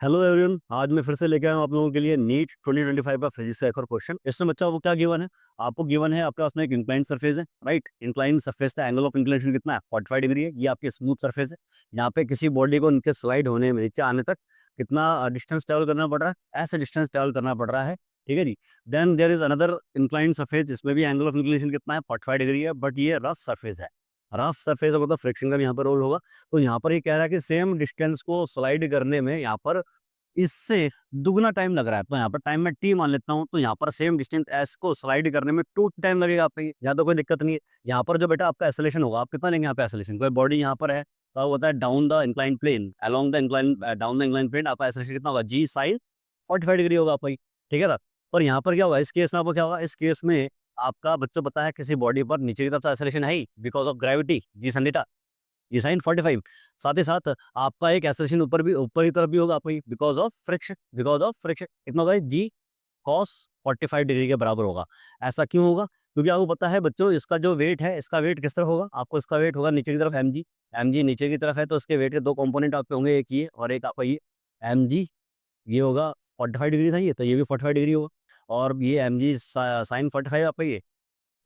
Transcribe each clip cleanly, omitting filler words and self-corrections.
Hello everyone, आज मैं फिर से लेके आया हूँ आप लोगों के लिए नीट 2025 का फिजिक्स का एक और क्वेश्चन। इसमें बच्चा वो क्या गिवन है, आपको गिवन है आपके पास में एक इंक्लाइन सरफेस है, राइट। इंक्लाइन सरफेस का एंगल ऑफ इंक्लिनेशन कितना है, 45 डिग्री है। ये आपकी स्मूथ सरफेस है। यहाँ पे किसी बॉडी को नीचे स्लाइड होने में, नीचे आने तक कितना डिस्टेंस ट्रेवल करना पड़ रहा है, ऐसे डिस्टेंस ट्रेवल करना पड़ रहा है, ठीक है जी। Then there is another incline surface, जिसमें भी एंगल ऑफ इंक्लिनेशन कितना है, 45 डिग्री है, बट ये रफ सरफेस है। रफ सरफेस मतलब फ्रिक्शन का भी यहाँ पर रोल होगा। तो यहाँ पर ये कह रहा है कि सेम डिस्टेंस को स्लाइड करने में यहाँ पर इससे दुगना टाइम लग रहा है। तो यहाँ पर टाइम मैं टी मान लेता हूँ। तो यहाँ पर सेम डिस्टेंस एस को स्लाइड करने में 2 टाइम लगेगा आपका। यहाँ तो कोई दिक्कत नहीं है। यहाँ पर जो बेटा आपका एसेलेरेशन होगा, आप कितना लेंगे यहाँ पे एसेलेरेशन, कोई बॉडी यहाँ पर है तो होता है down the incline plane, along the incline, down the incline plane, आपका एसेलेरेशन कितना होगा, जी साइन 45 डिग्री होगा आपका, ठीक है ना। और यहाँ पर क्या होगा, इस केस में आपको क्या होगा, इस केस में आपका बच्चों पता है किसी बॉडी पर नीचे की तरफ से एसेलेरेशन है ही, because of gravity, g sin theta, ये साइन 45। साथ ही साथ आपका एक एक्सेलेरेशन ऊपर की तरफ भी होगा आपको, because of friction, because of friction कितना होगा, जी कॉस 45 डिग्री के बराबर होगा। ऐसा क्यों होगा, क्योंकि आपको पता है बच्चों इसका जो वेट है, इसका वेट किस तरह होगा, आपको इसका वेट होगा नीचे की तरफ mg। mg नीचे की तरफ है तो इसके वेट के दो कंपोनेंट आपके होंगे, एक ये और एक आपका ये mg। ये होगा 45 डिग्री था ये, तो ये भी 45 डिग्री होगा। और ये mg साइन 45 आपका ये,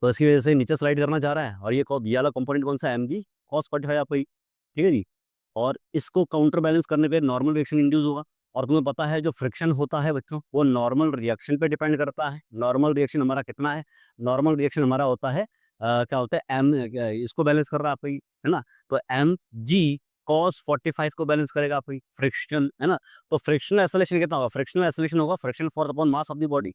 तो इसकी वजह से नीचे स्लाइड करना चाह रहा है। और ये वाला कंपोनेंट कौन सा है, mg cos 45 आपका, ठीक है जी। और इसको काउंटर बैलेंस करने पे नॉर्मल रिएक्शन इंड्यूस होगा। और तुम्हें पता है जो फ्रिक्शन होता है बच्चों, वो नॉर्मल रिएक्शन पे डिपेंड करता है। नॉर्मल रिएक्शन हमारा कितना है, नॉर्मल रिएक्शन हमारा होता है क्या होता है, एम, इसको बैलेंस कर रहा है आपका, है ना। तो एम जी कॉस 45 को बैलेंस करेगा आपकी फ्रिक्शन, है ना। तो फ्रिक्शनल एक्सेलरेशन कितना होगा, फ्रिक्शनल एक्सेलरेशन होगा friction force upon mass of the body.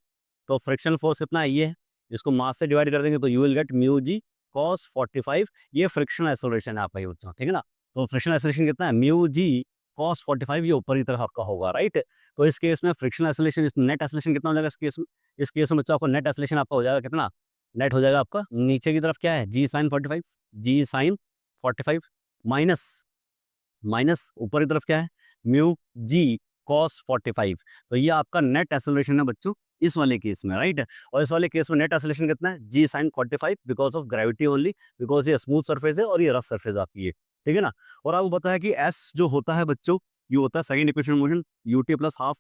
तो फ्रिक्शनल फोर्स कितना है, ये है। इसको मास से डिवाइड कर देंगे तो you will get mu g cos 45। ये फ्रिक्शनल एक्सेलरेशन है आपका ये बच्चों, ठीक है ना। तो फ्रिक्शनल एक्सेलरेशन कितना है, म्यू जी कॉस 45, ये ऊपर की तरफ आपका होगा, राइट। तो इस केस में फ्रिक्शनल एक्सेलरेशन, नेट एक्सेलरेशन कितना हो जाएगा इस केस में, इस केस में बच्चों आपको नेट एक्सेलरेशन आपका हो जाएगा कितना, नेट हो जाएगा आपका नीचे की तरफ क्या है, जी साइन 45, जी साइन 45 माइनस, माइनस ऊपर की तरफ क्या है, म्यू जी कॉस 45। तो ये आपका नेट एक्सेलरेशन है बच्चों इस वाले केस में, राइट। और इस वाले केस में नेट एक्सेलरेशन कितना है, g sine 45, because of gravity only, because ये स्मूथ सरफेस है और ये रफ सरफेस आपकी है, ठीक है ना। और आपको पता है कि एस जो होता है बच्चों, ये होता है second equation motion, UT plus half